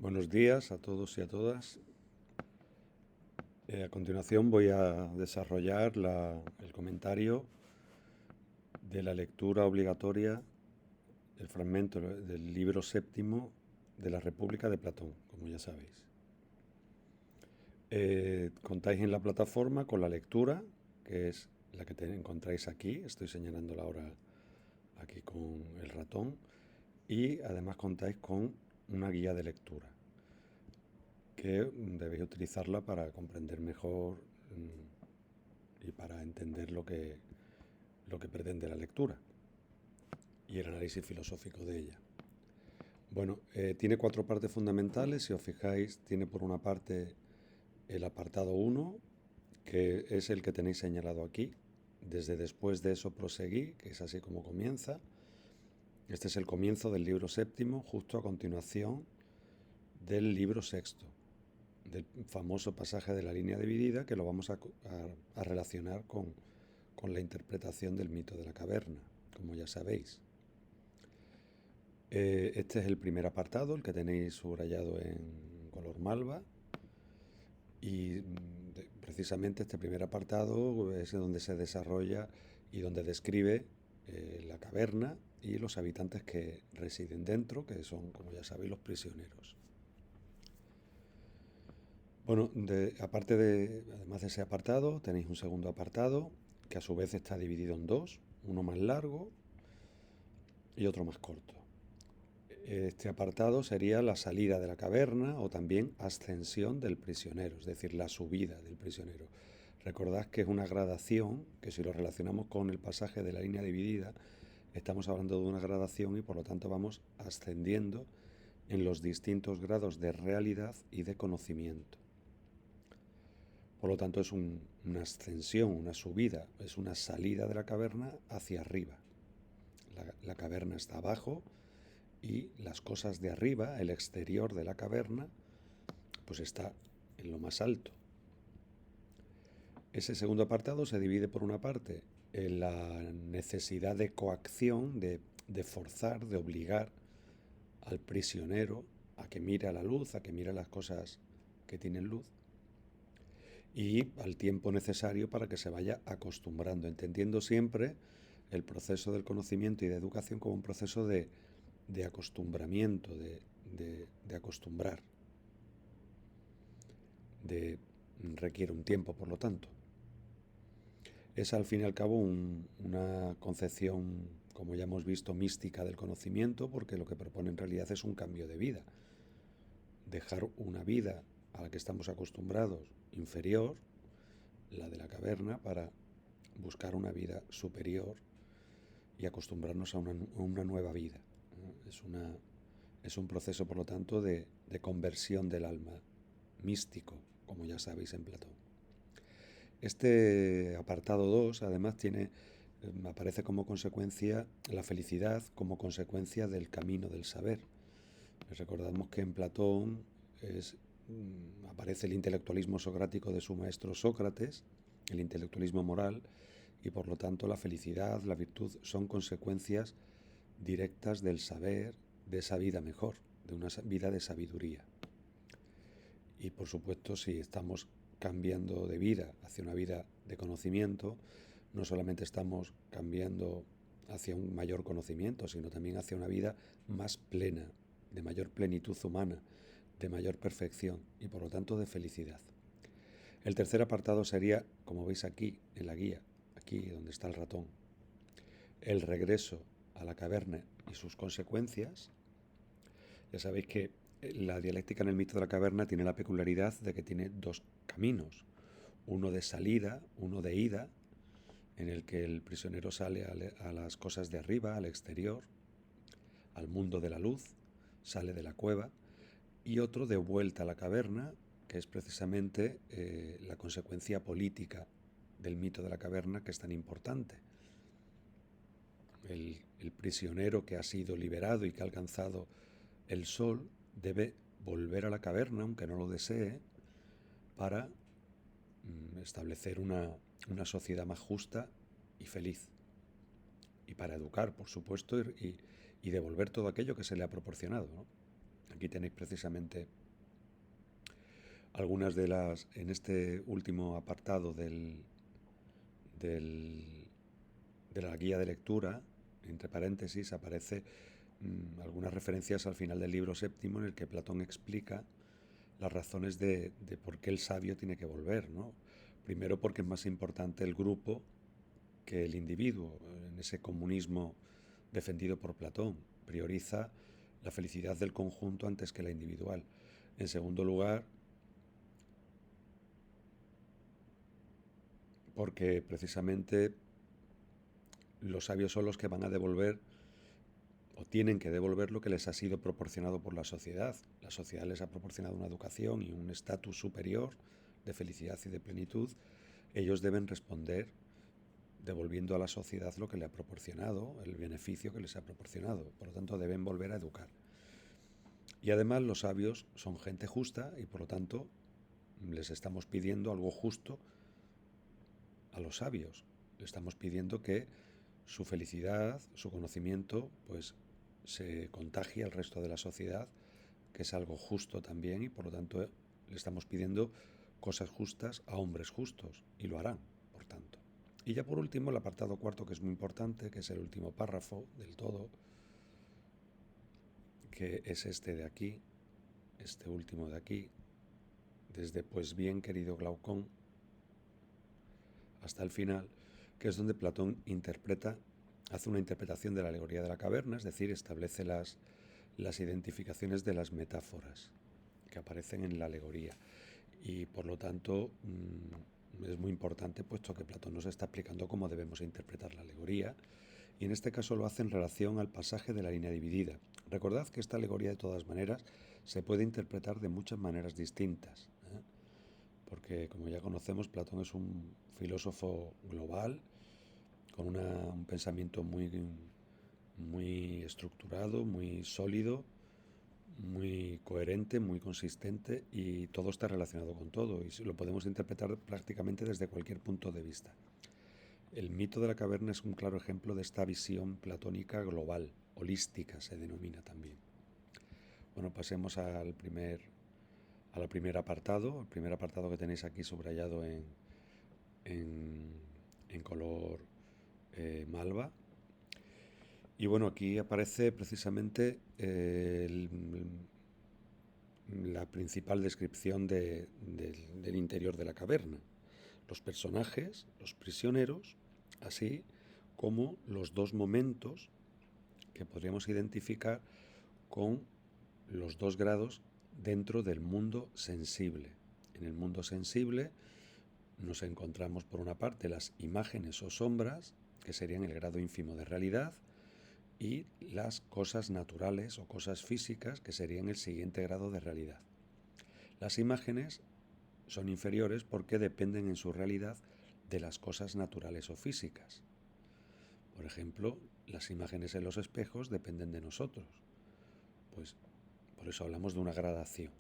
Buenos días a todos y a todas. A continuación voy a desarrollar el comentario de la lectura obligatoria del fragmento del libro séptimo de la República de Platón, como ya sabéis. Contáis en la plataforma con la lectura, que es la que encontráis aquí. Estoy señalándola ahora aquí con el ratón. Y además contáis con una guía de lectura, que debéis utilizarla para comprender mejor y para entender lo que pretende la lectura y el análisis filosófico de ella. Bueno, tiene cuatro partes fundamentales. Si os fijáis, tiene por una parte el apartado 1, que es el que tenéis señalado aquí. Desde después de eso proseguí, que es así como comienza. Este es el comienzo del libro séptimo, justo a continuación del libro sexto, del famoso pasaje de la línea dividida, que lo vamos a relacionar con la interpretación del mito de la caverna, como ya sabéis. Este es el primer apartado, el que tenéis subrayado en color malva, y precisamente este primer apartado es donde se desarrolla y donde describe la caverna y los habitantes que residen dentro, que son, como ya sabéis, los prisioneros. Bueno, además de ese apartado, tenéis un segundo apartado que a su vez está dividido en dos, uno más largo y otro más corto. Este apartado sería la salida de la caverna o también ascensión del prisionero, es decir, la subida del prisionero. Recordad que es una gradación, que si lo relacionamos con el pasaje de la línea dividida, estamos hablando de una gradación y por lo tanto vamos ascendiendo en los distintos grados de realidad y de conocimiento. Por lo tanto es una ascensión, una subida, es una salida de la caverna hacia arriba. La caverna está abajo y las cosas de arriba, el exterior de la caverna, pues está en lo más alto. Ese segundo apartado se divide por una parte en la necesidad de coacción, de forzar, de obligar al prisionero a que mire a la luz, a que mire las cosas que tienen luz, y al tiempo necesario para que se vaya acostumbrando, entendiendo siempre el proceso del conocimiento y de educación como un proceso de acostumbramiento, de acostumbrar, requiere un tiempo, por lo tanto. Es al fin y al cabo una concepción, como ya hemos visto, mística del conocimiento, porque lo que propone en realidad es un cambio de vida. Dejar una vida a la que estamos acostumbrados inferior, la de la caverna, para buscar una vida superior y acostumbrarnos a una nueva vida. Es un proceso, por lo tanto, de conversión del alma, místico, como ya sabéis en Platón. Este apartado 2, además, aparece como consecuencia la felicidad, como consecuencia del camino del saber. Recordamos que en Platón aparece el intelectualismo socrático de su maestro Sócrates, el intelectualismo moral, y por lo tanto la felicidad, la virtud son consecuencias directas del saber, de esa vida mejor, de una vida de sabiduría. Y por supuesto, si estamos cambiando de vida hacia una vida de conocimiento, no solamente estamos cambiando hacia un mayor conocimiento, sino también hacia una vida más plena, de mayor plenitud humana, de mayor perfección y por lo tanto de felicidad. El tercer apartado sería, como veis aquí en la guía, aquí donde está el ratón, el regreso a la caverna y sus consecuencias. Ya sabéis que la dialéctica en el mito de la caverna tiene la peculiaridad de que tiene dos caminos, uno de salida, uno de ida, en el que el prisionero sale a las cosas de arriba, al exterior, al mundo de la luz, sale de la cueva, y otro de vuelta a la caverna, que es precisamente la consecuencia política del mito de la caverna, que es tan importante. El prisionero que ha sido liberado y que ha alcanzado el sol debe volver a la caverna, aunque no lo desee, para establecer una sociedad más justa y feliz. Y para educar, por supuesto, y devolver todo aquello que se le ha proporcionado, ¿no? Aquí tenéis precisamente algunas de las, en este último apartado del- de la guía de lectura, entre paréntesis, aparece algunas referencias al final del libro séptimo en el que Platón explica las razones de por qué el sabio tiene que volver, ¿no? Primero porque es más importante el grupo que el individuo. En ese comunismo defendido por Platón prioriza la felicidad del conjunto antes que la individual. En segundo lugar, porque precisamente los sabios son los que van a devolver o tienen que devolver lo que les ha sido proporcionado por la sociedad. La sociedad les ha proporcionado una educación y un estatus superior de felicidad y de plenitud. Ellos deben responder devolviendo a la sociedad lo que le ha proporcionado, el beneficio que les ha proporcionado. Por lo tanto, deben volver a educar. Y además los sabios son gente justa y por lo tanto les estamos pidiendo algo justo a los sabios. Le estamos pidiendo que su felicidad, su conocimiento, pues se contagie al resto de la sociedad, que es algo justo también, y por lo tanto le estamos pidiendo cosas justas a hombres justos, y lo harán, por tanto. Y ya por último, el apartado cuarto, que es muy importante, que es el último párrafo del todo, que es este de aquí, este último de aquí, desde pues bien, querido Glaucón, hasta el final, que es donde Platón hace una interpretación de la alegoría de la caverna, es decir, establece las identificaciones de las metáforas que aparecen en la alegoría. Y por lo tanto es muy importante, puesto que Platón nos está explicando cómo debemos interpretar la alegoría, y en este caso lo hace en relación al pasaje de la línea dividida. Recordad que esta alegoría, de todas maneras, se puede interpretar de muchas maneras distintas, porque como ya conocemos, Platón es un filósofo global, con un pensamiento muy estructurado, muy sólido, muy coherente, muy consistente, y todo está relacionado con todo y lo podemos interpretar prácticamente desde cualquier punto de vista. El mito de la caverna es un claro ejemplo de esta visión platónica global, holística se denomina también. Bueno, pasemos al primer apartado, el primer apartado que tenéis aquí subrayado en color malva. Y bueno, aquí aparece precisamente la principal descripción del interior de la caverna. Los personajes, los prisioneros, así como los dos momentos que podríamos identificar con los dos grados dentro del mundo sensible. En el mundo sensible nos encontramos por una parte las imágenes o sombras, que serían el grado ínfimo de realidad, y las cosas naturales o cosas físicas, que serían el siguiente grado de realidad. Las imágenes son inferiores porque dependen en su realidad de las cosas naturales o físicas. Por ejemplo, las imágenes en los espejos dependen de nosotros. Pues por eso hablamos de una gradación,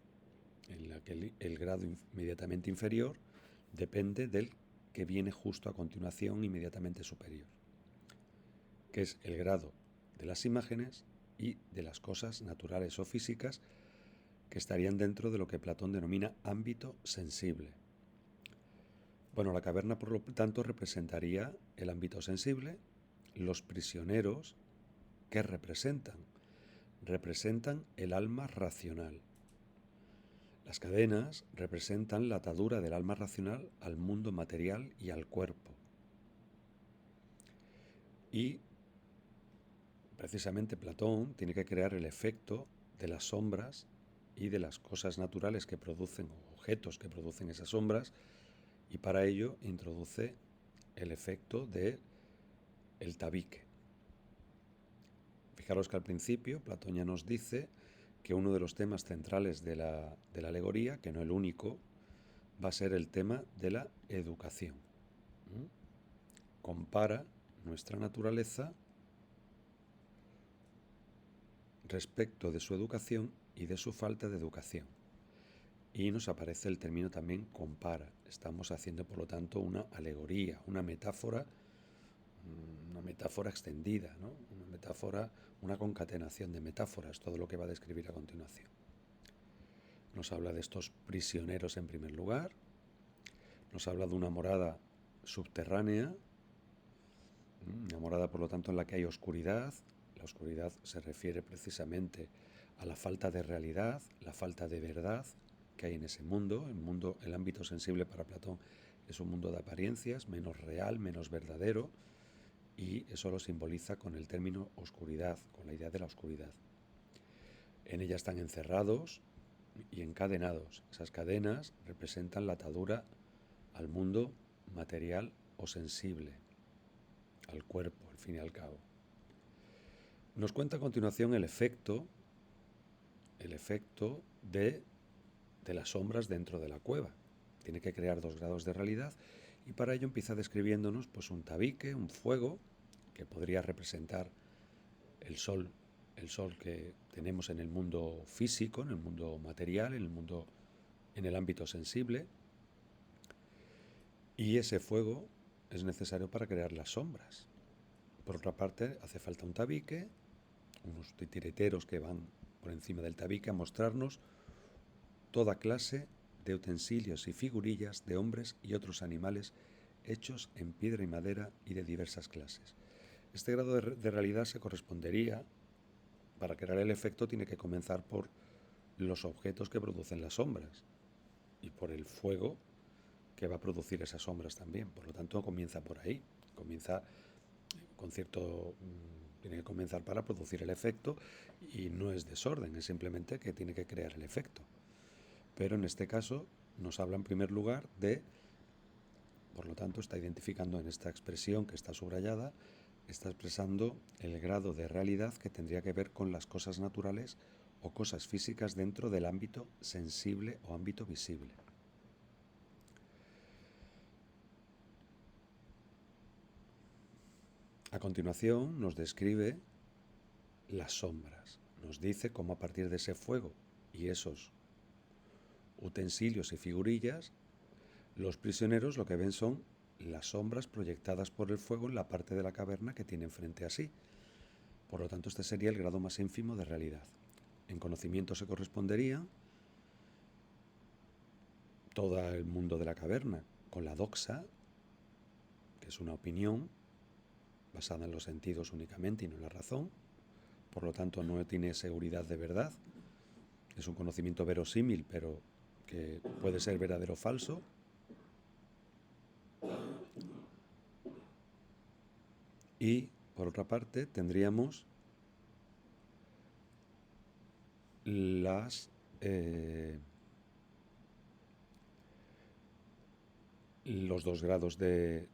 en la que el grado inmediatamente inferior depende del que viene justo a continuación, inmediatamente superior, que es el grado de las imágenes y de las cosas naturales o físicas que estarían dentro de lo que Platón denomina ámbito sensible. Bueno, la caverna, por lo tanto, representaría el ámbito sensible. Los prisioneros, ¿qué representan? Representan el alma racional. Las cadenas representan la atadura del alma racional al mundo material y al cuerpo. Y precisamente Platón tiene que crear el efecto de las sombras y de las cosas naturales que producen, o objetos que producen esas sombras, y para ello introduce el efecto de el tabique. Fijaros que al principio Platón ya nos dice que uno de los temas centrales de la alegoría, que no el único, va a ser el tema de la educación. Compara nuestra naturaleza respecto de su educación y de su falta de educación. Y nos aparece el término también compara. Estamos haciendo, por lo tanto, una alegoría, una metáfora extendida, ¿no? Una metáfora, una concatenación de metáforas, todo lo que va a describir a continuación. nos habla de estos prisioneros en primer lugar, nos habla de una morada subterránea, una morada por lo tanto en la que hay oscuridad. La oscuridad se refiere precisamente a la falta de realidad, la falta de verdad que hay en ese mundo. El ámbito sensible para Platón es un mundo de apariencias, menos real, menos verdadero, y eso lo simboliza con el término oscuridad, con la idea de la oscuridad. En ella están encerrados y encadenados. Esas cadenas representan la atadura al mundo material o sensible, al cuerpo, al fin y al cabo. Nos cuenta a continuación el efecto de las sombras dentro de la cueva. Tiene que crear 2 grados de realidad y para ello empieza describiéndonos pues un tabique, un fuego, que podría representar el sol que tenemos en el mundo físico, en el mundo material, en el ámbito sensible. Y ese fuego es necesario para crear las sombras. Por otra parte, hace falta un tabique, unos titireteros que van por encima del tabique a mostrarnos toda clase de utensilios y figurillas de hombres y otros animales hechos en piedra y madera y de diversas clases. Este grado de realidad se correspondería, para crear el efecto tiene que comenzar por los objetos que producen las sombras y por el fuego que va a producir esas sombras también. Por lo tanto, comienza por ahí, comienza con cierto... tiene que comenzar para producir el efecto y no es desorden, es simplemente que tiene que crear el efecto. Pero en este caso nos habla en primer lugar de, por lo tanto está identificando en esta expresión que está subrayada, está expresando el grado de realidad que tendría que ver con las cosas naturales o cosas físicas dentro del ámbito sensible o ámbito visible. A continuación nos describe las sombras, nos dice cómo a partir de ese fuego y esos utensilios y figurillas, los prisioneros lo que ven son las sombras proyectadas por el fuego en la parte de la caverna que tienen frente a sí. Por lo tanto, este sería el grado más ínfimo de realidad. En conocimiento se correspondería todo el mundo de la caverna con la doxa, que es una opinión basada en los sentidos únicamente y no en la razón. Por lo tanto, no tiene seguridad de verdad. Es un conocimiento verosímil, pero que puede ser verdadero o falso. Y, por otra parte, tendríamos los 2 grados de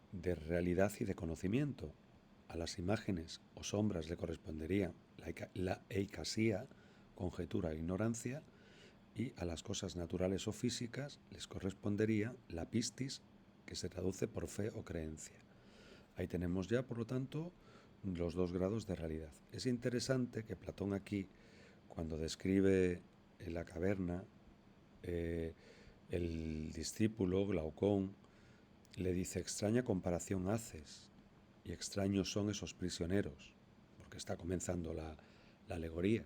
realidad y de conocimiento. A las imágenes o sombras le correspondería la eikasía, conjetura e ignorancia, y a las cosas naturales o físicas les correspondería la pistis, que se traduce por fe o creencia. Ahí tenemos ya, por lo tanto, los 2 grados de realidad. Es interesante que Platón aquí, cuando describe en la caverna, el discípulo Glaucón le dice: extraña comparación haces, y extraños son esos prisioneros, porque está comenzando la alegoría.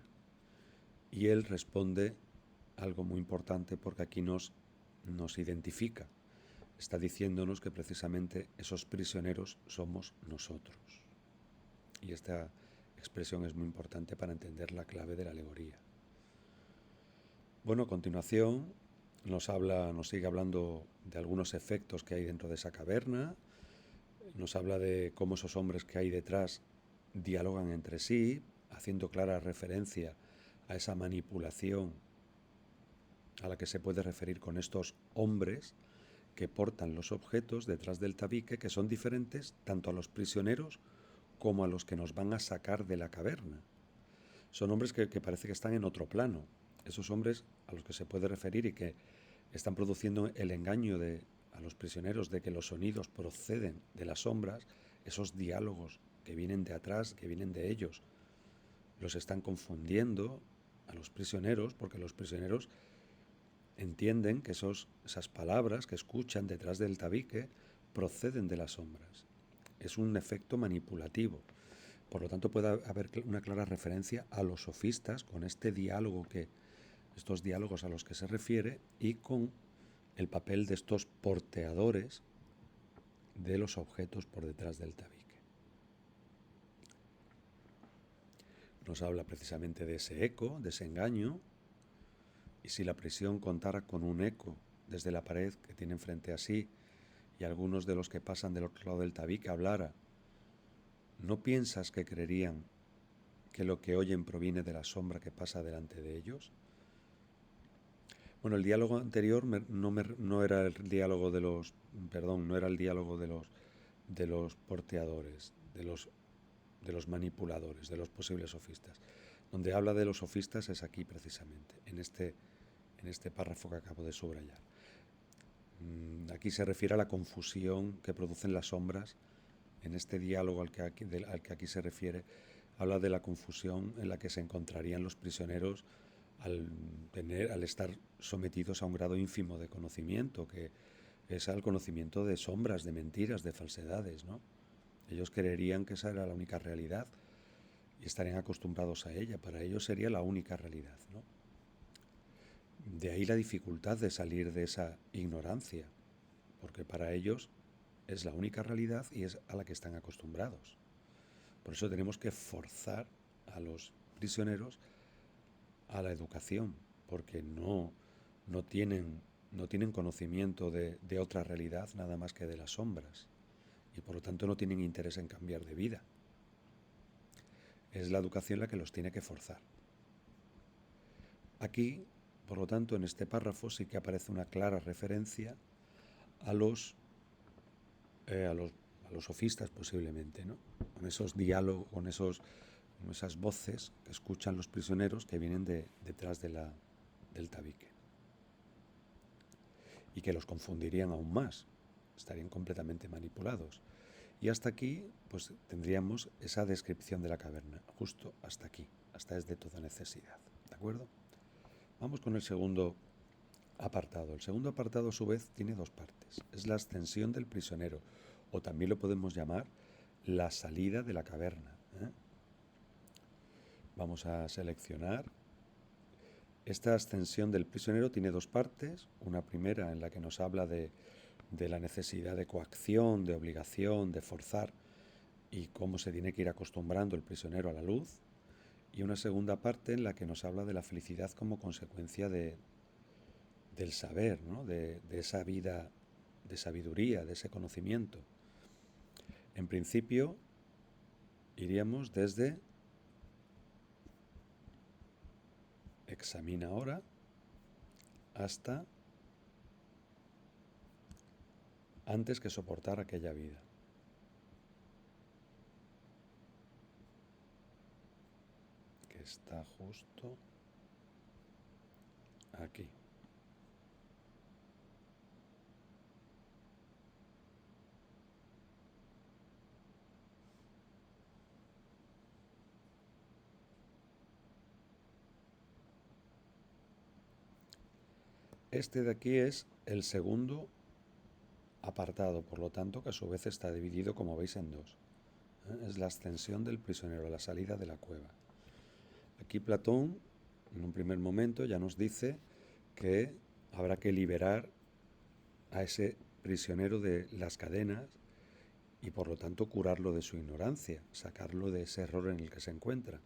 Y él responde algo muy importante, porque aquí nos identifica. Está diciéndonos que precisamente esos prisioneros somos nosotros. Y esta expresión es muy importante para entender la clave de la alegoría. Bueno, a continuación nos sigue hablando de algunos efectos que hay dentro de esa caverna, nos habla de cómo esos hombres que hay detrás dialogan entre sí, haciendo clara referencia a esa manipulación a la que se puede referir con estos hombres que portan los objetos detrás del tabique, que son diferentes tanto a los prisioneros como a los que nos van a sacar de la caverna. Son hombres que parece que están en otro plano. Esos hombres a los que se puede referir y que están produciendo el engaño a los prisioneros de que los sonidos proceden de las sombras, esos diálogos que vienen de atrás, que vienen de ellos, los están confundiendo a los prisioneros, porque los prisioneros entienden que esas palabras que escuchan detrás del tabique proceden de las sombras. Es un efecto manipulativo. Por lo tanto, puede haber una clara referencia a los sofistas con este diálogo que estos diálogos a los que se refiere y con el papel de estos porteadores de los objetos por detrás del tabique. Nos habla precisamente de ese eco, de ese engaño, y si la prisión contara con un eco desde la pared que tienen frente a sí y algunos de los que pasan del otro lado del tabique hablara, ¿no piensas que creerían que lo que oyen proviene de la sombra que pasa delante de ellos? Bueno, el diálogo anterior no era el diálogo de los, perdón, no era el diálogo de los porteadores, de los manipuladores, de los posibles sofistas. Donde habla de los sofistas es aquí precisamente, en este párrafo que acabo de subrayar. Aquí se refiere a la confusión que producen las sombras. En este diálogo al que aquí se refiere, habla de la confusión en la que se encontrarían los prisioneros al estar sometidos a un grado ínfimo de conocimiento, que es al conocimiento de sombras, de mentiras, de falsedades, ¿no? Ellos creerían que esa era la única realidad y estarían acostumbrados a ella. Para ellos sería la única realidad, ¿no? De ahí la dificultad de salir de esa ignorancia, porque para ellos es la única realidad y es a la que están acostumbrados. Por eso tenemos que forzar a los prisioneros a la educación, porque no tienen conocimiento de otra realidad nada más que de las sombras, y por lo tanto no tienen interés en cambiar de vida. Es la educación la que los tiene que forzar. Aquí, por lo tanto, en este párrafo sí que aparece una clara referencia a los sofistas posiblemente, ¿no? Con esos diálogos, con esas voces que escuchan los prisioneros que vienen detrás del tabique. Y que los confundirían aún más, estarían completamente manipulados. Y hasta aquí, pues tendríamos esa descripción de la caverna, justo hasta aquí, hasta es de toda necesidad, ¿de acuerdo? Vamos con el segundo apartado. El segundo apartado, a su vez, tiene dos partes. Es la ascensión del prisionero, o también lo podemos llamar la salida de la caverna, ¿eh? Vamos a seleccionar. Esta ascensión del prisionero tiene dos partes. Una primera en la que nos habla de la necesidad de coacción, de obligación, de forzar, y cómo se tiene que ir acostumbrando el prisionero a la luz. Y una segunda parte en la que nos habla de la felicidad como consecuencia del saber, ¿no? de esa vida de sabiduría, de ese conocimiento. En principio, iríamos desde examina ahora hasta antes que soportar aquella vida. Que está justo aquí. Este de aquí es el segundo apartado, por lo tanto, que a su vez está dividido, como veis, en dos. Es la ascensión del prisionero, la salida de la cueva. Aquí Platón, en un primer momento, ya nos dice que habrá que liberar a ese prisionero de las cadenas y por lo tanto curarlo de su ignorancia, sacarlo de ese error en el que se encuentra.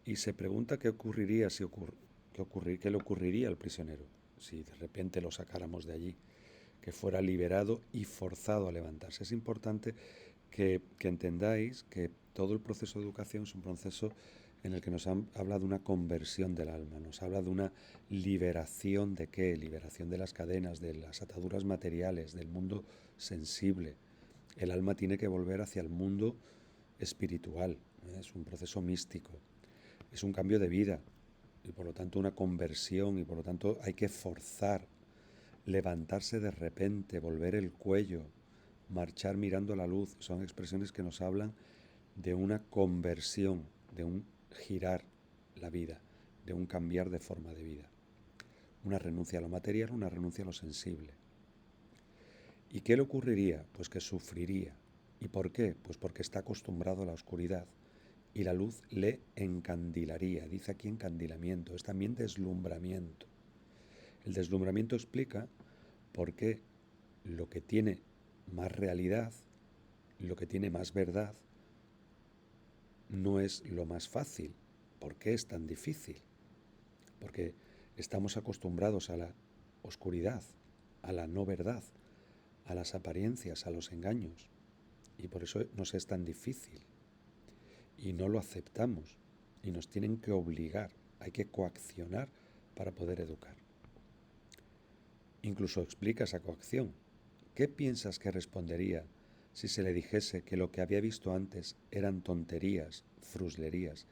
Y se pregunta qué ocurriría qué le ocurriría al prisionero si de repente lo sacáramos de allí, que fuera liberado y forzado a levantarse. Es importante que entendáis que todo el proceso de educación es un proceso en el que nos habla de una conversión del alma, nos habla de una liberación de qué, liberación de las cadenas, de las ataduras materiales, del mundo sensible. El alma tiene que volver hacia el mundo espiritual, es un proceso místico, es un cambio de vida y por lo tanto una conversión, y por lo tanto hay que forzar, levantarse de repente, volver el cuello, marchar mirando la luz. Son expresiones que nos hablan de una conversión, de un girar la vida, de un cambiar de forma de vida. Una renuncia a lo material, una renuncia a lo sensible. ¿Y qué le ocurriría? Pues que sufriría. ¿Y por qué? Pues porque está acostumbrado a la oscuridad y la luz le encandilaría. Dice aquí encandilamiento, es también deslumbramiento. El deslumbramiento explica por qué lo que tiene más realidad, lo que tiene más verdad, no es lo más fácil. ¿Por qué es tan difícil? Porque estamos acostumbrados a la oscuridad, a la no verdad, a las apariencias, a los engaños. Y por eso nos es tan difícil. Y no lo aceptamos. Y nos tienen que obligar. Hay que coaccionar para poder educar. Incluso explica esa coacción. ¿Qué piensas que respondería si se le dijese que lo que había visto antes eran tonterías, fruslerías,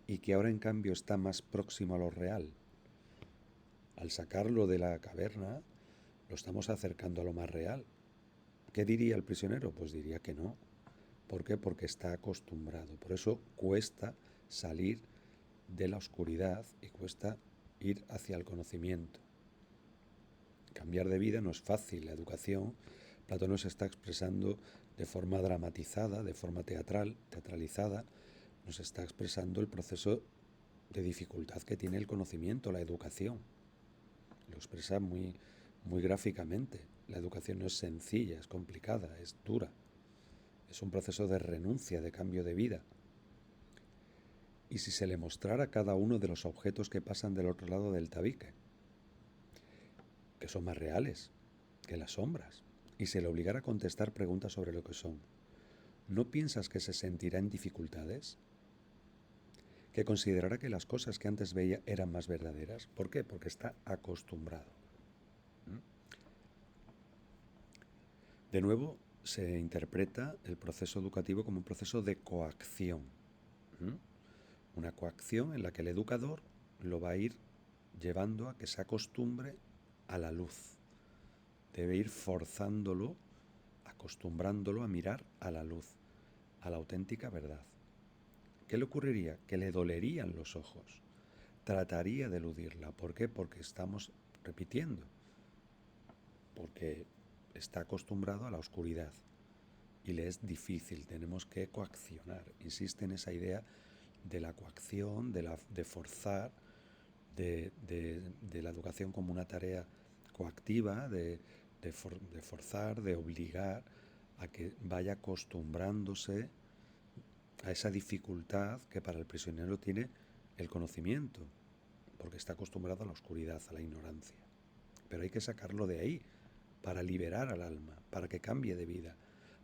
y que ahora en cambio está más próximo a lo real? Al sacarlo de la caverna, lo estamos acercando a lo más real. ¿Qué diría el prisionero? Pues diría que no. ¿Por qué? Porque está acostumbrado. Por eso cuesta salir de la oscuridad y cuesta ir hacia el conocimiento. Cambiar de vida no es fácil. La educación, Platón nos está expresando de forma dramatizada, de forma teatralizada, nos está expresando el proceso de dificultad que tiene el conocimiento, la educación. Lo expresa muy gráficamente. La educación no es sencilla, es complicada, es dura. Es un proceso de renuncia, de cambio de vida. Y si se le mostrara cada uno de los objetos que pasan del otro lado del tabique, que son más reales que las sombras, y se le obligara a contestar preguntas sobre lo que son, ¿no piensas que se sentirá en dificultades? ¿Que considerará que las cosas que antes veía eran más verdaderas? ¿Por qué? Porque está acostumbrado. De nuevo, se interpreta el proceso educativo como un proceso de coacción. Una coacción en la que el educador lo va a ir llevando a que se acostumbre a la luz. Debe ir forzándolo, acostumbrándolo a mirar a la luz, a la auténtica verdad. ¿Qué le ocurriría? Que le dolerían los ojos. Trataría de eludirla. ¿Por qué? Porque estamos repitiendo. Porque está acostumbrado a la oscuridad y le es difícil, tenemos que coaccionar. Insiste en esa idea de la coacción, de forzar, de la educación como una tarea coactiva, de forzar, de obligar a que vaya acostumbrándose a esa dificultad que para el prisionero tiene el conocimiento, porque está acostumbrado a la oscuridad, a la ignorancia. Pero hay que sacarlo de ahí para liberar al alma, para que cambie de vida,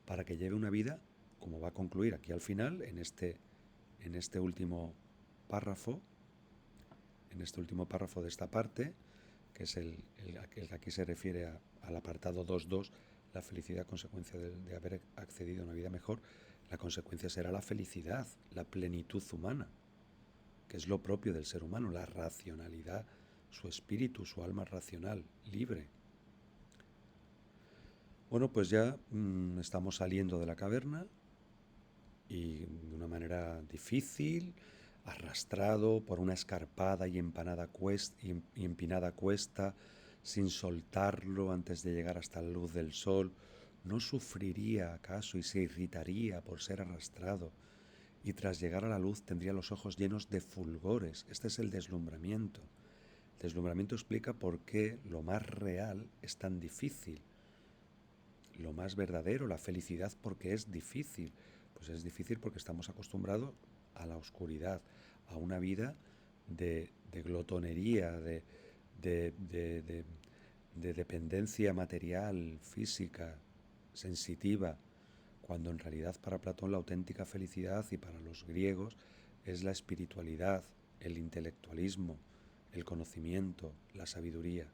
para que lleve una vida, como va a concluir aquí al final, en este último párrafo, de esta parte, que es el que aquí se refiere al apartado 2.2, la felicidad consecuencia de haber accedido a una vida mejor. La consecuencia será la felicidad, la plenitud humana, que es lo propio del ser humano, la racionalidad, su espíritu, su alma racional, libre. Bueno, pues ya estamos saliendo de la caverna y de una manera difícil, arrastrado por una escarpada y empinada cuesta, sin soltarlo antes de llegar hasta la luz del sol. ¿No sufriría acaso y se irritaría por ser arrastrado? Y tras llegar a la luz tendría los ojos llenos de fulgores. Este es el deslumbramiento. El deslumbramiento explica por qué lo más real es tan difícil. Lo más verdadero, la felicidad, porque es difícil. Pues es difícil porque estamos acostumbrados a la oscuridad, a una vida de glotonería, de dependencia material, física, sensitiva, cuando en realidad para Platón la auténtica felicidad y para los griegos es la espiritualidad, el intelectualismo, el conocimiento, la sabiduría.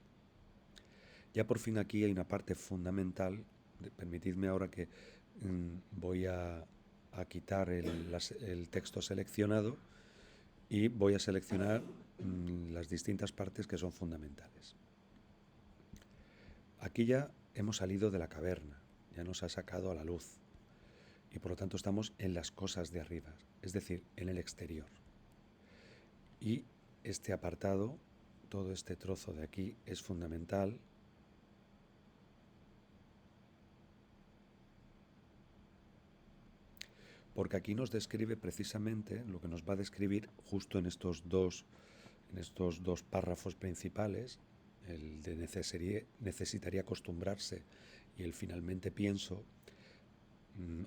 Ya por fin aquí hay una parte fundamental. Permitidme ahora que voy a quitar el texto seleccionado y voy a seleccionar las distintas partes que son fundamentales. Aquí ya hemos salido de la caverna, ya nos ha sacado a la luz y por lo tanto estamos en las cosas de arriba, es decir, en el exterior. Y este apartado, todo este trozo de aquí es fundamental porque aquí nos describe precisamente lo que nos va a describir justo en estos dos párrafos principales, el de necesitaría acostumbrarse y el finalmente pienso.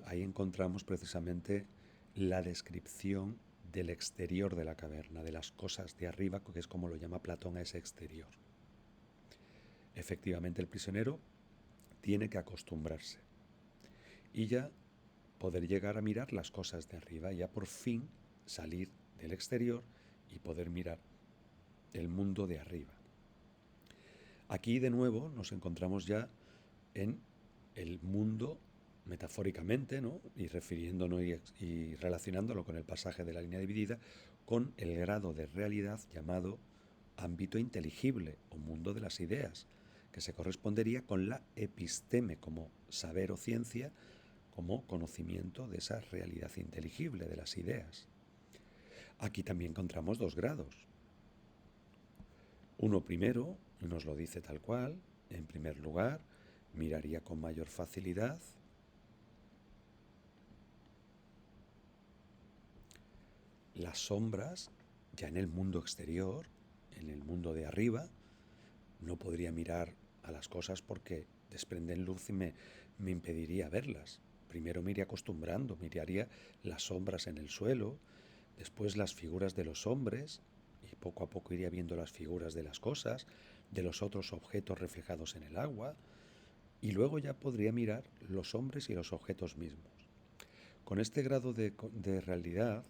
Ahí encontramos precisamente la descripción del exterior de la caverna, de las cosas de arriba, que es como lo llama Platón a ese exterior. Efectivamente, el prisionero tiene que acostumbrarse y ya poder llegar a mirar las cosas de arriba, ya por fin salir del exterior y poder mirar el mundo de arriba. Aquí de nuevo nos encontramos ya en el mundo metafóricamente, ¿no? Y refiriéndonos y relacionándolo con el pasaje de la línea dividida, con el grado de realidad llamado ámbito inteligible o mundo de las ideas, que se correspondería con la episteme como saber o ciencia, como conocimiento de esa realidad inteligible de las ideas. Aquí también encontramos dos grados. Uno primero, nos lo dice tal cual, en primer lugar, miraría con mayor facilidad las sombras ya en el mundo exterior, en el mundo de arriba. No podría mirar a las cosas porque desprenden luz y me impediría verlas. Primero me iría acostumbrando, miraría las sombras en el suelo, después las figuras de los hombres, y poco a poco iría viendo las figuras de las cosas, de los otros objetos reflejados en el agua, y luego ya podría mirar los hombres y los objetos mismos. Con este grado de realidad,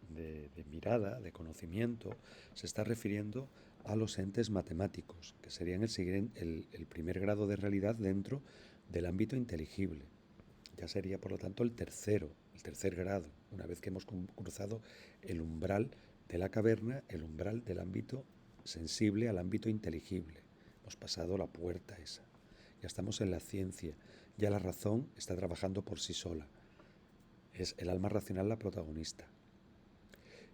de mirada, de conocimiento, se está refiriendo a los entes matemáticos, que serían el primer grado de realidad dentro del ámbito inteligible. Ya sería, por lo tanto, el tercer grado, una vez que hemos cruzado el umbral de la caverna, el umbral del ámbito sensible al ámbito inteligible. Hemos pasado la puerta esa. Ya estamos en la ciencia. Ya la razón está trabajando por sí sola. Es el alma racional la protagonista.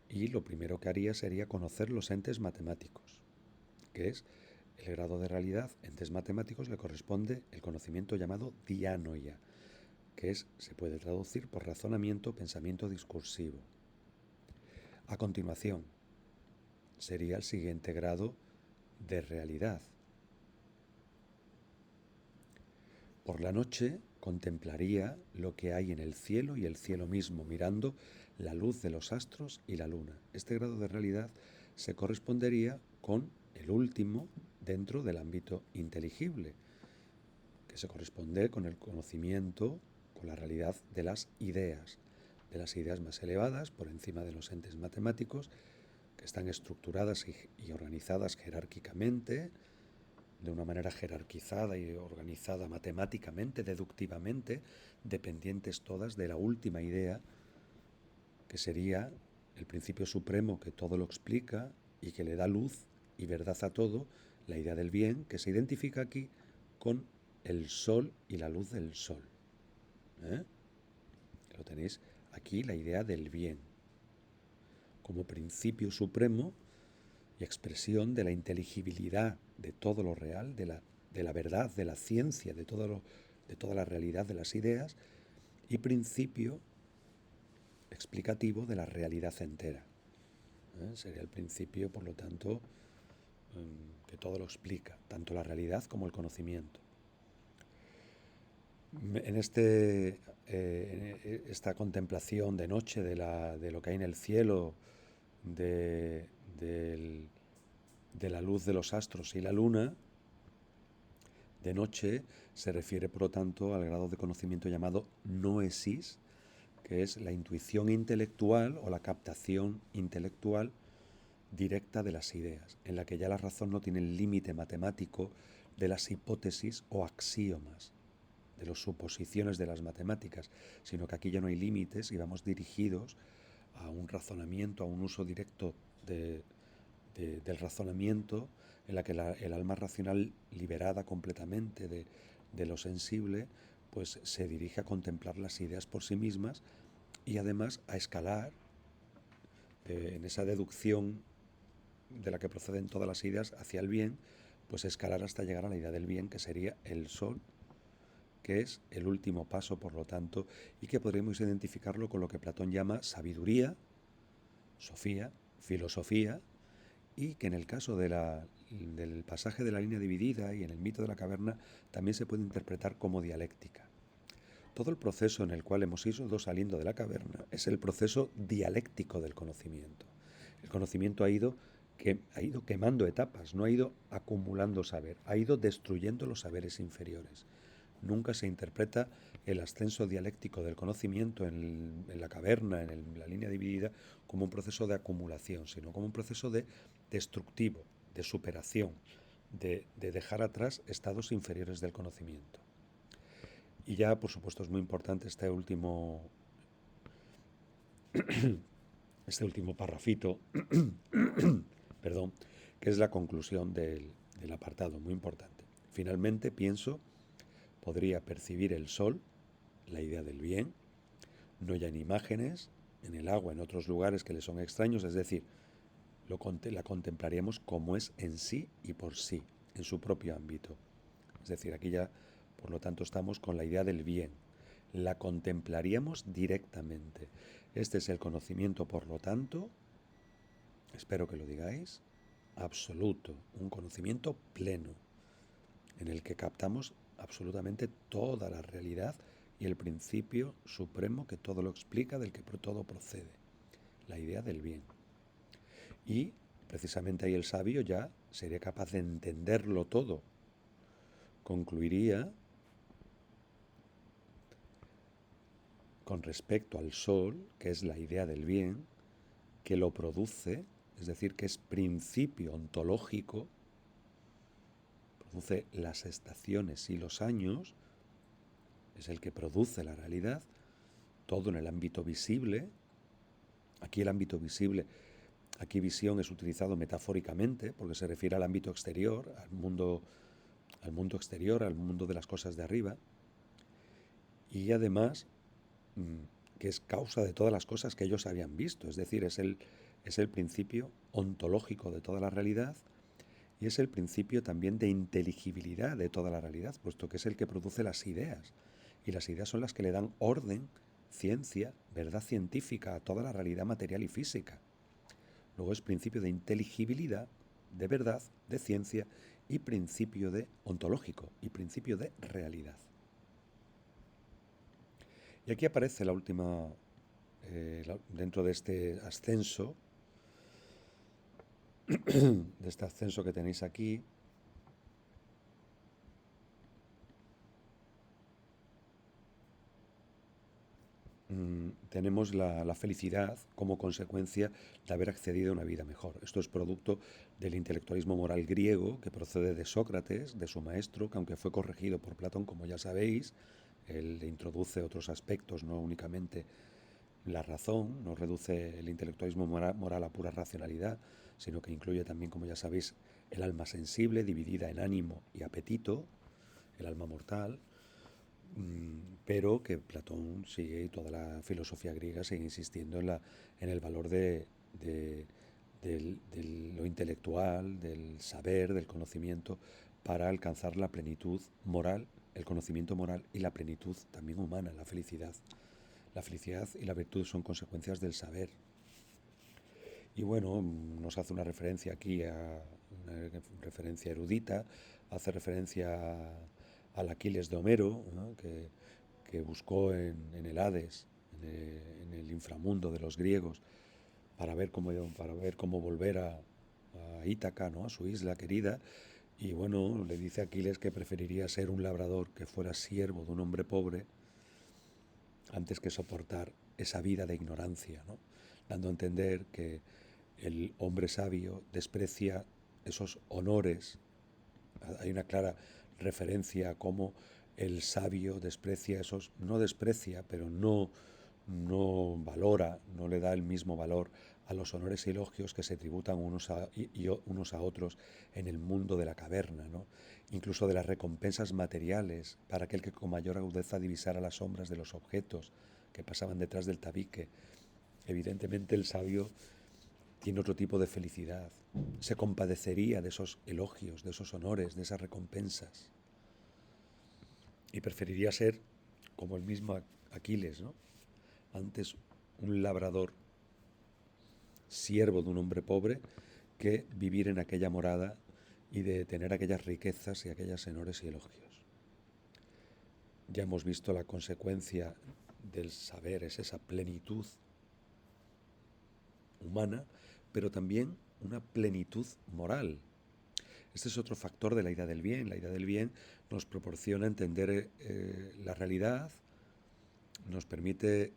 Y lo primero que haría sería conocer los entes matemáticos, que es el grado de realidad. Entes matemáticos le corresponde el conocimiento llamado dianoia, que se puede traducir por razonamiento, pensamiento discursivo. A continuación, sería el siguiente grado de realidad. Por la noche contemplaría lo que hay en el cielo y el cielo mismo, mirando la luz de los astros y la luna. Este grado de realidad se correspondería con el último dentro del ámbito inteligible, que se corresponde con el conocimiento, con la realidad de las ideas más elevadas, por encima de los entes matemáticos, que están estructuradas y organizadas jerárquicamente, de una manera jerarquizada y organizada matemáticamente, deductivamente, dependientes todas de la última idea, que sería el principio supremo que todo lo explica y que le da luz y verdad a todo, la idea del bien, que se identifica aquí con el sol y la luz del sol. Lo tenéis aquí, la idea del bien, como principio supremo y expresión de la inteligibilidad de todo lo real, de la verdad, de la ciencia, de toda la realidad de las ideas, y principio explicativo de la realidad entera. Sería el principio, por lo tanto, que todo lo explica, tanto la realidad como el conocimiento. En esta contemplación de noche de lo que hay en el cielo, de la luz de los astros y la luna, de noche se refiere, por lo tanto, al grado de conocimiento llamado noesis, que es la intuición intelectual o la captación intelectual directa de las ideas, en la que ya la razón no tiene el límite matemático de las hipótesis o axiomas, de las suposiciones de las matemáticas, sino que aquí ya no hay límites y vamos dirigidos a un razonamiento, a un uso directo del razonamiento, en la que el alma racional, liberada completamente de lo sensible, pues se dirige a contemplar las ideas por sí mismas y además a escalar en esa deducción de la que proceden todas las ideas hacia el bien, pues escalar hasta llegar a la idea del bien, que sería el sol, que es el último paso, por lo tanto, y que podríamos identificarlo con lo que Platón llama sabiduría, sofía, filosofía, y que en el caso del pasaje de la línea dividida y en el mito de la caverna también se puede interpretar como dialéctica. Todo el proceso en el cual hemos ido saliendo de la caverna es el proceso dialéctico del conocimiento. El conocimiento ha ido quemando etapas, no ha ido acumulando saber, ha ido destruyendo los saberes inferiores. Nunca se interpreta el ascenso dialéctico del conocimiento en la caverna, en la línea dividida, como un proceso de acumulación, sino como un proceso de destructivo, de superación, de dejar atrás estados inferiores del conocimiento. Y ya, por supuesto, es muy importante este último parrafito, perdón, que es la conclusión del apartado, muy importante. Finalmente, pienso, podría percibir el sol, la idea del bien, no ya en imágenes, en el agua, en otros lugares que le son extraños, es decir, la contemplaríamos como es en sí y por sí, en su propio ámbito. Es decir, aquí ya, por lo tanto, estamos con la idea del bien. La contemplaríamos directamente. Este es el conocimiento, por lo tanto, espero que lo digáis, absoluto, un conocimiento pleno, en el que captamos absolutamente toda la realidad y el principio supremo que todo lo explica, del que todo procede, la idea del bien. Y precisamente ahí el sabio ya sería capaz de entenderlo todo. Concluiría con respecto al sol, que es la idea del bien, que lo produce, es decir, que es principio ontológico, produce las estaciones y los años, es el que produce la realidad, todo en el ámbito visible. Aquí el ámbito visible, aquí visión es utilizado metafóricamente, porque se refiere al ámbito exterior, al mundo exterior, al mundo de las cosas de arriba, y además que es causa de todas las cosas que ellos habían visto, es decir, es el principio ontológico de toda la realidad y es el principio también de inteligibilidad de toda la realidad, puesto que es el que produce las ideas, y las ideas son las que le dan orden, ciencia, verdad científica a toda la realidad material y física. Luego es principio de inteligibilidad, de verdad, de ciencia y principio de ontológico y principio de realidad. Y aquí aparece la última, dentro de este ascenso, que tenéis aquí, tenemos la felicidad como consecuencia de haber accedido a una vida mejor. Esto es producto del intelectualismo moral griego que procede de Sócrates, de su maestro, que aunque fue corregido por Platón, como ya sabéis, él introduce otros aspectos, no únicamente la razón, no reduce el intelectualismo moral a pura racionalidad, sino que incluye también, como ya sabéis, el alma sensible dividida en ánimo y apetito, el alma mortal, pero que Platón sigue y toda la filosofía griega sigue insistiendo en el valor de lo intelectual, del saber, del conocimiento, para alcanzar la plenitud moral, el conocimiento moral y la plenitud también humana, la felicidad. La felicidad y la virtud son consecuencias del saber. Y bueno, nos hace una referencia aquí, una referencia erudita, hace referencia al Aquiles de Homero, ¿no? que buscó en el Hades, en el inframundo de los griegos, para ver cómo volver a Ítaca, ¿no? A su isla querida. Y bueno, le dice a Aquiles que preferiría ser un labrador que fuera siervo de un hombre pobre antes que soportar esa vida de ignorancia, ¿no? Dando a entender que el hombre sabio desprecia esos honores. Hay una clara referencia a cómo el sabio desprecia esos, no desprecia, pero no valora, no le da el mismo valor a los honores y elogios que se tributan unos a otros en el mundo de la caverna, ¿no? Incluso de las recompensas materiales para aquel que con mayor agudeza divisara las sombras de los objetos que pasaban detrás del tabique. Evidentemente el sabio tiene otro tipo de felicidad, se compadecería de esos elogios, de esos honores, de esas recompensas. y preferiría ser como el mismo Aquiles, ¿no? Antes un labrador, siervo de un hombre pobre, que vivir en aquella morada y de tener aquellas riquezas y aquellas honores y elogios. Ya hemos visto la consecuencia del saber, es esa plenitud humana, pero también una plenitud moral. Este es otro factor de la idea del bien. La idea del bien nos proporciona entender la realidad, nos permite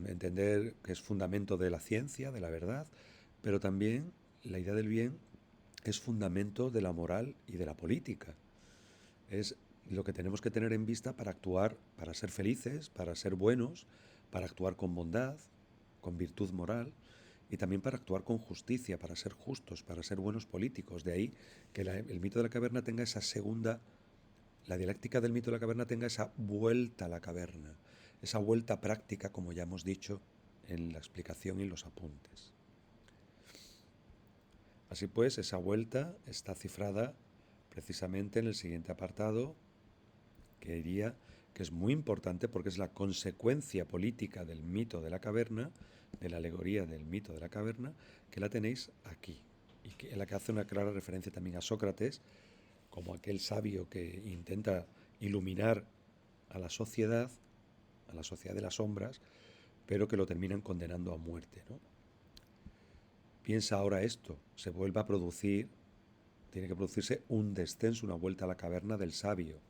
entender que es fundamento de la ciencia, de la verdad, pero también la idea del bien es fundamento de la moral y de la política. Es lo que tenemos que tener en vista para actuar, para ser felices, para ser buenos, para actuar con bondad, con virtud moral y también para actuar con justicia, para ser justos, para ser buenos políticos. De ahí que el mito de la caverna tenga esa segunda, la dialéctica del mito de la caverna tenga esa vuelta a la caverna, esa vuelta práctica, como ya hemos dicho en la explicación y los apuntes. Así pues, esa vuelta está cifrada precisamente en el siguiente apartado, que diría que es muy importante porque es la consecuencia política del mito de la caverna, de la alegoría del mito de la caverna, que la tenéis aquí, y que, en la que hace una clara referencia también a Sócrates, como aquel sabio que intenta iluminar a la sociedad de las sombras, pero que lo terminan condenando a muerte, ¿no? Piensa ahora esto, se vuelve a producir, tiene que producirse un descenso, una vuelta a la caverna del sabio.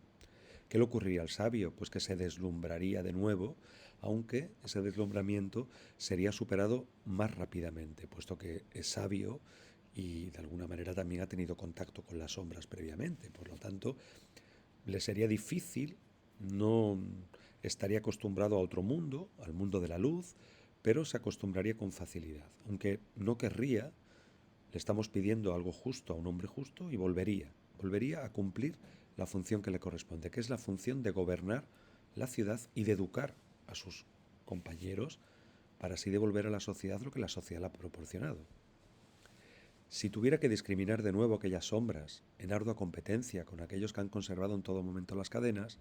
¿Qué le ocurriría al sabio? Pues que se deslumbraría de nuevo, aunque ese deslumbramiento sería superado más rápidamente, puesto que es sabio y de alguna manera también ha tenido contacto con las sombras previamente. Por lo tanto, le sería difícil, no estaría acostumbrado a otro mundo, al mundo de la luz, pero se acostumbraría con facilidad. Aunque no querría, le estamos pidiendo algo justo a un hombre justo y volvería a cumplir la función que le corresponde, que es la función de gobernar la ciudad y de educar a sus compañeros para así devolver a la sociedad lo que la sociedad le ha proporcionado. Si tuviera que discriminar de nuevo aquellas sombras en ardua competencia con aquellos que han conservado en todo momento las cadenas,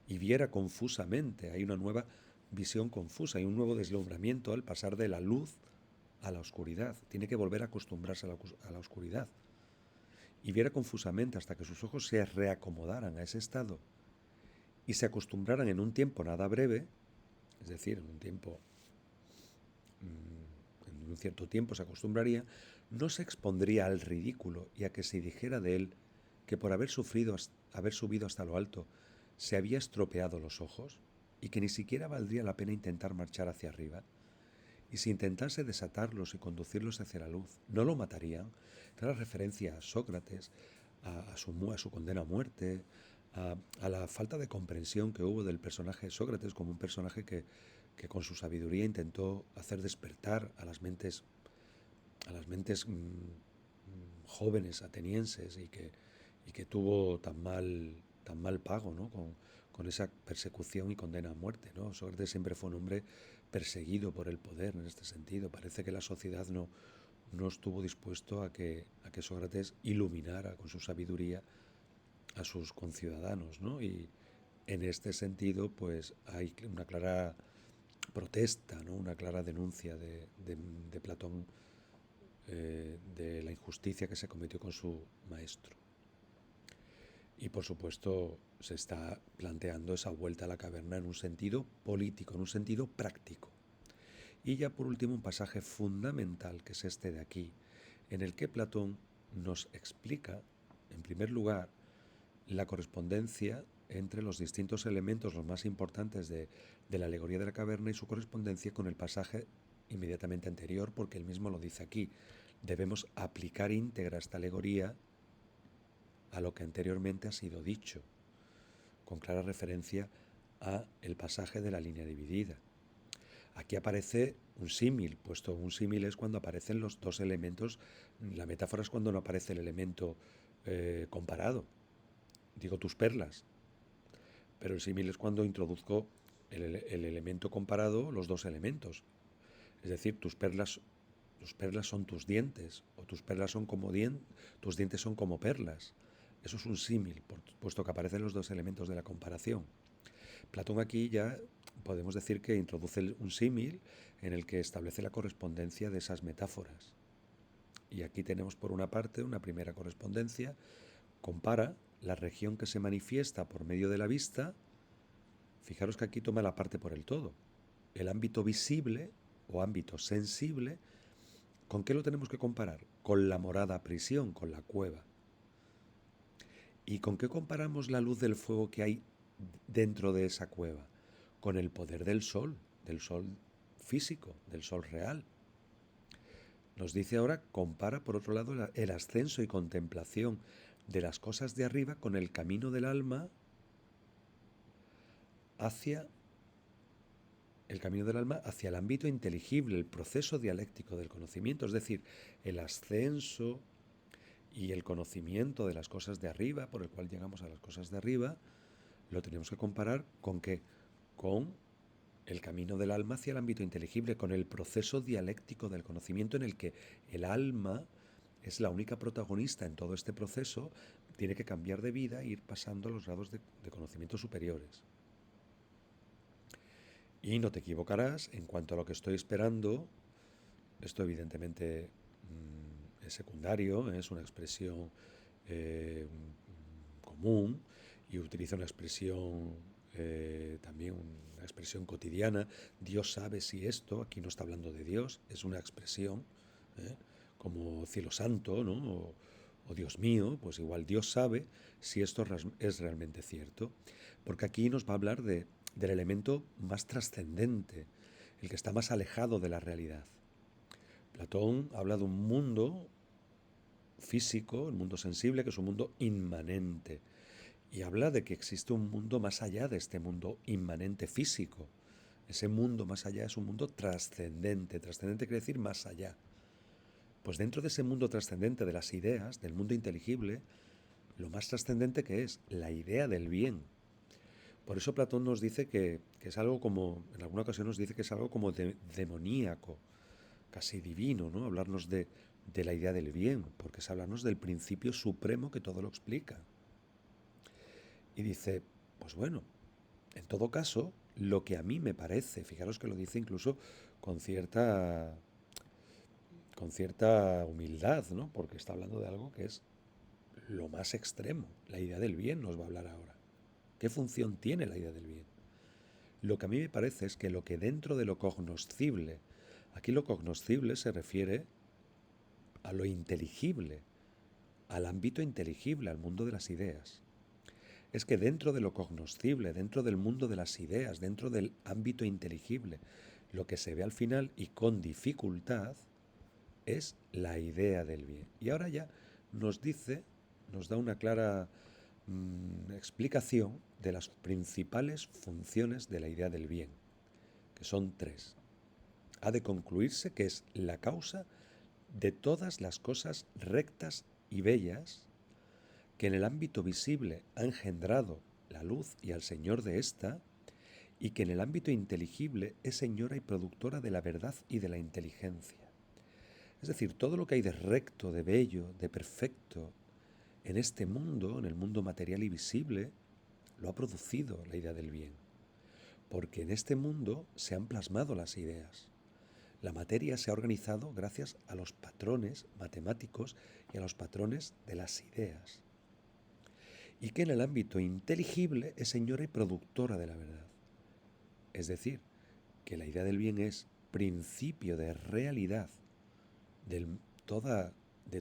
y viera confusamente, hay una nueva visión confusa, hay un nuevo deslumbramiento al pasar de la luz a la oscuridad. Tiene que volver a acostumbrarse a la oscuridad. Y viera confusamente hasta que sus ojos se reacomodaran a ese estado y se acostumbraran en un tiempo nada breve, es decir, en un tiempo, en un cierto tiempo se acostumbraría, no se expondría al ridículo y a que se dijera de él que por haber subido hasta lo alto, se había estropeado los ojos y que ni siquiera valdría la pena intentar marchar hacia arriba. Y si intentase desatarlos y conducirlos hacia la luz, ¿no lo matarían? Era referencia a Sócrates, a su condena a muerte, a la falta de comprensión que hubo del personaje de Sócrates como un personaje que con su sabiduría intentó hacer despertar a las mentes jóvenes atenienses y que tuvo tan mal pago, ¿no? con esa persecución y condena a muerte, ¿no? Sócrates siempre fue un hombre perseguido por el poder en este sentido. Parece que la sociedad no estuvo dispuesto a que Sócrates iluminara con su sabiduría a sus conciudadanos, ¿no? Y en este sentido, pues hay una clara protesta, ¿no? Una clara denuncia de Platón de la injusticia que se cometió con su maestro. Y por supuesto se está planteando esa vuelta a la caverna en un sentido político, en un sentido práctico. Y ya por último un pasaje fundamental, que es este de aquí, en el que Platón nos explica, en primer lugar, la correspondencia entre los distintos elementos, los más importantes de la alegoría de la caverna y su correspondencia con el pasaje inmediatamente anterior, porque él mismo lo dice aquí. Debemos aplicar íntegra esta alegoría a lo que anteriormente ha sido dicho, con clara referencia a el pasaje de la línea dividida. Aquí aparece un símil, puesto un símil es cuando aparecen los dos elementos, la metáfora es cuando no aparece el elemento comparado. Digo tus perlas, pero el símil es cuando introduzco el elemento comparado, los dos elementos. Es decir, tus perlas son tus dientes, o tus perlas son como tus dientes son como perlas. Eso es un símil, puesto que aparecen los dos elementos de la comparación. Platón aquí ya podemos decir que introduce un símil en el que establece la correspondencia de esas metáforas. Y aquí tenemos por una parte una primera correspondencia, compara la región que se manifiesta por medio de la vista. Fijaros que aquí toma la parte por el todo. El ámbito visible o ámbito sensible, ¿con qué lo tenemos que comparar? Con la morada prisión, con la cueva. ¿Y con qué comparamos la luz del fuego que hay dentro de esa cueva? Con el poder del sol físico, del sol real. Nos dice ahora, compara por otro lado el ascenso y contemplación de las cosas de arriba con el camino del alma hacia el ámbito inteligible, el proceso dialéctico del conocimiento, es decir, el ascenso y el conocimiento de las cosas de arriba, por el cual llegamos a las cosas de arriba, lo tenemos que comparar con ¿qué? Con el camino del alma hacia el ámbito inteligible, con el proceso dialéctico del conocimiento en el que el alma es la única protagonista en todo este proceso, tiene que cambiar de vida e ir pasando a los grados de conocimiento superiores. Y no te equivocarás en cuanto a lo que estoy esperando. Esto evidentemente es secundario, es una expresión común y utiliza una expresión también una expresión cotidiana. Dios sabe si esto, aquí no está hablando de Dios, es una expresión como cielo santo, ¿no? O Dios mío, pues igual Dios sabe si esto es realmente cierto, porque aquí nos va a hablar del elemento más trascendente, el que está más alejado de la realidad. Platón habla de un mundo físico, el mundo sensible, que es un mundo inmanente, y habla de que existe un mundo más allá de este mundo inmanente físico. Ese mundo más allá es un mundo trascendente. Trascendente quiere decir más allá. Pues dentro de ese mundo trascendente de las ideas, del mundo inteligible, lo más trascendente que es la idea del bien. Por eso Platón nos dice que es algo como, en alguna ocasión nos dice que es algo como demoníaco, casi divino, ¿no? Hablarnos de la idea del bien, porque es hablarnos del principio supremo que todo lo explica. Y dice, pues bueno, en todo caso, lo que a mí me parece, fijaros que lo dice incluso con cierta humildad, ¿no? Porque está hablando de algo que es lo más extremo. La idea del bien nos va a hablar ahora. ¿Qué función tiene la idea del bien? Lo que a mí me parece es que lo que dentro de lo cognoscible, aquí lo cognoscible se refiere a lo inteligible, al ámbito inteligible, al mundo de las ideas. Es que dentro de lo cognoscible, dentro del mundo de las ideas, dentro del ámbito inteligible, lo que se ve al final y con dificultad es la idea del bien. Y ahora ya nos da una clara explicación de las principales funciones de la idea del bien, que son tres. Ha de concluirse que es la causa de todas las cosas rectas y bellas que en el ámbito visible ha engendrado la luz y al Señor de ésta, y que en el ámbito inteligible es señora y productora de la verdad y de la inteligencia. Es decir, todo lo que hay de recto, de bello, de perfecto en este mundo, en el mundo material y visible, lo ha producido la idea del bien. Porque en este mundo se han plasmado las ideas. La materia se ha organizado gracias a los patrones matemáticos y a los patrones de las ideas. Y que en el ámbito inteligible es señora y productora de la verdad. Es decir, que la idea del bien es principio de realidad de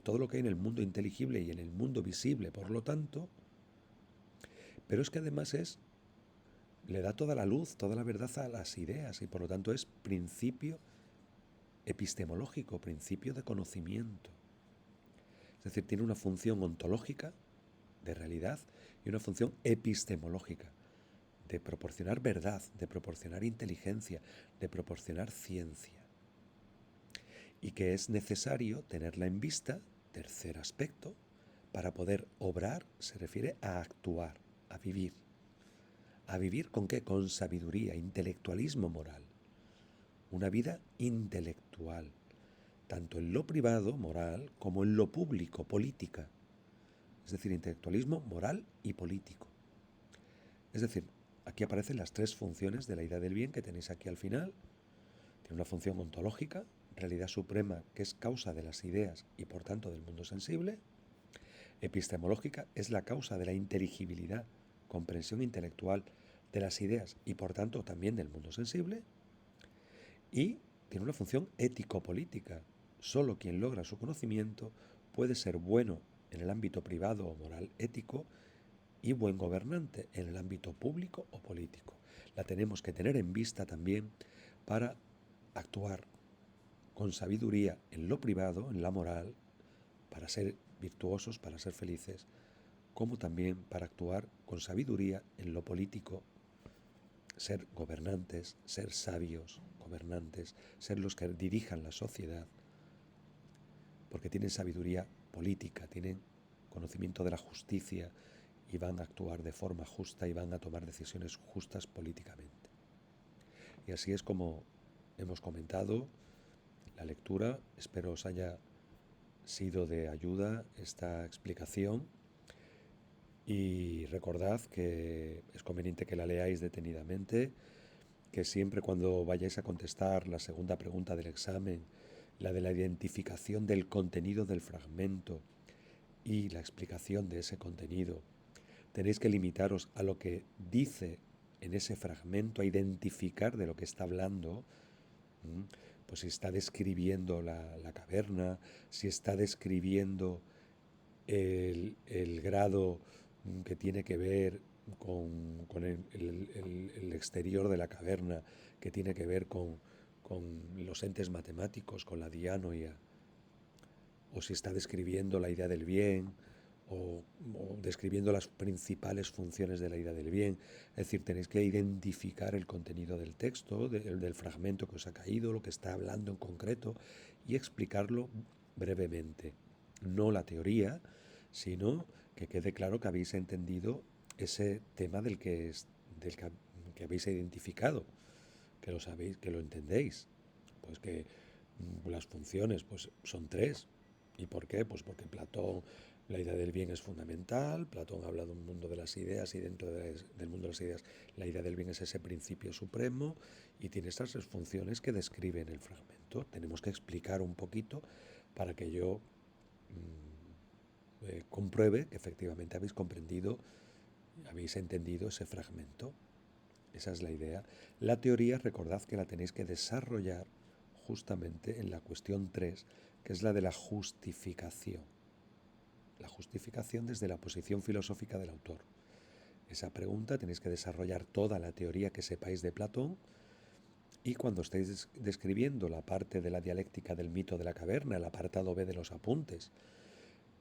todo lo que hay en el mundo inteligible y en el mundo visible, por lo tanto, pero es que además le da toda la luz, toda la verdad a las ideas y por lo tanto es principio epistemológico, principio de conocimiento. Es decir, tiene una función ontológica de realidad y una función epistemológica de proporcionar verdad, de proporcionar inteligencia, de proporcionar ciencia. Y que es necesario tenerla en vista, tercer aspecto, para poder obrar, se refiere a actuar, a vivir. ¿A vivir con qué? Con sabiduría, intelectualismo moral. Una vida intelectual, tanto en lo privado, moral, como en lo público, política. es decir, intelectualismo moral y político. Es decir, aquí aparecen las tres funciones de la idea del bien que tenéis aquí al final. Tiene una función ontológica, realidad suprema, que es causa de las ideas y por tanto del mundo sensible. Epistemológica es la causa de la inteligibilidad, comprensión intelectual de las ideas y por tanto también del mundo sensible. Y tiene una función ético-política. Solo quien logra su conocimiento puede ser bueno en el ámbito privado o moral ético y buen gobernante en el ámbito público o político. La tenemos que tener en vista también para actuar con sabiduría en lo privado, en la moral, para ser virtuosos, para ser felices, como también para actuar con sabiduría en lo político, ser gobernantes, ser sabios gobernantes, ser los que dirijan la sociedad, porque tienen sabiduría política, tienen conocimiento de la justicia y van a actuar de forma justa y van a tomar decisiones justas políticamente. Y así es como hemos comentado la lectura. Espero os haya sido de ayuda esta explicación y recordad que es conveniente que la leáis detenidamente, que siempre cuando vayáis a contestar la segunda pregunta del examen, la de la identificación del contenido del fragmento y la explicación de ese contenido, tenéis que limitaros a lo que dice en ese fragmento, a identificar de lo que está hablando. Pues si está describiendo la caverna, si está describiendo el grado que tiene que ver con el exterior de la caverna, que tiene que ver con los entes matemáticos, con la dianoia, o si está describiendo la idea del bien, o describiendo las principales funciones de la idea del bien. Es decir, tenéis que identificar el contenido del texto, del fragmento que os ha caído, lo que está hablando en concreto, y explicarlo brevemente. No la teoría, sino que quede claro que habéis entendido ese tema que habéis identificado, que lo sabéis, que lo entendéis. Pues que las funciones pues son tres. ¿Y por qué? Pues porque Platón, la idea del bien es fundamental, Platón habla de un mundo de las ideas y dentro del mundo de las ideas la idea del bien es ese principio supremo y tiene estas tres funciones que describe en el fragmento. Tenemos que explicar un poquito para que yo compruebe que efectivamente habéis comprendido, habéis entendido ese fragmento. Esa es la idea. La teoría, recordad que la tenéis que desarrollar justamente en la cuestión 3, que es la de la justificación. La justificación desde la posición filosófica del autor. Esa pregunta tenéis que desarrollar toda la teoría que sepáis de Platón y cuando estéis describiendo la parte de la dialéctica del mito de la caverna, el apartado B de los apuntes,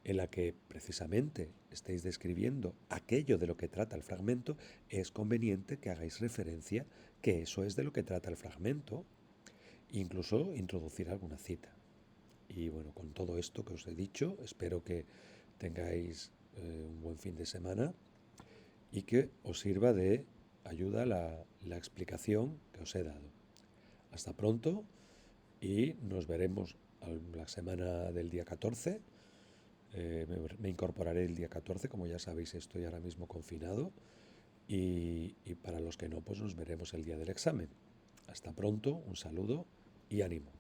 en la que precisamente estéis describiendo aquello de lo que trata el fragmento, es conveniente que hagáis referencia que eso es de lo que trata el fragmento, incluso introducir alguna cita. Y bueno, con todo esto que os he dicho, espero que tengáis un buen fin de semana y que os sirva de ayuda la explicación que os he dado. Hasta pronto y nos veremos la semana del día 14. Me incorporaré el día 14, como ya sabéis estoy ahora mismo confinado y para los que no, pues nos veremos el día del examen. Hasta pronto, un saludo y ánimo.